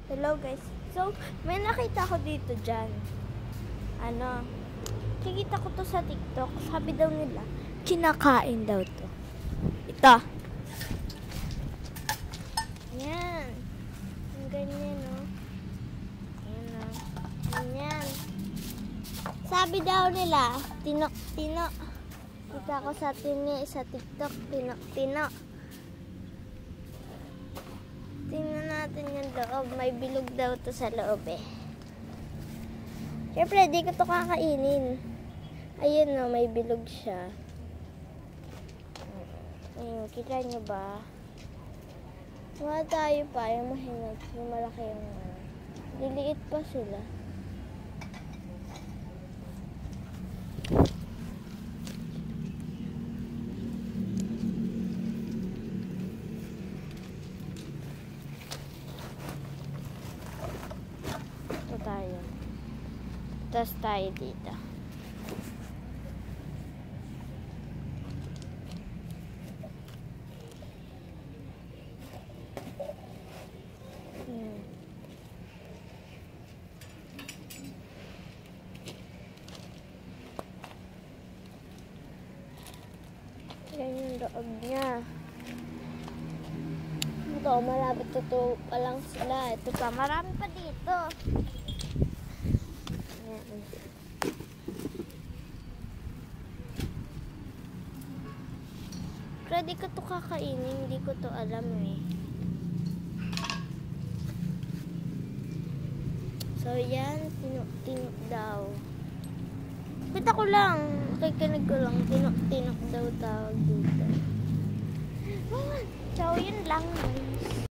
Hello guys. So, may nakita ko dito dyan. Nakikita ko to sa TikTok. Sabi daw nila, kinakain daw to. Ito. Yan. Ang ganyan, no? Yan, no? Ganyan. Sabi daw nila, tinok-tinok. Kita ko sa TikTok, tinok-tinok. Tingnan natin yung loob. May bilog daw to sa loob eh. Siyempre, di ko to kakainin. Ayun no, may bilog siya. Ayun, kita nyo ba? Mga tayo pa, yung mahinag, yung malaki yung liliit pa sila. Tayo. Tapos tayo dito. Yan yung loob niya. Ito, malapit ito pa lang sila. Ito pa, marami pa dito. Pero di ko to kakainin, hindi ko to alam eh. So yan, tinok-tinok daw. Kita ko lang, nakikinig ko lang, tinok-tinok daw tawag dito. So yun lang guys.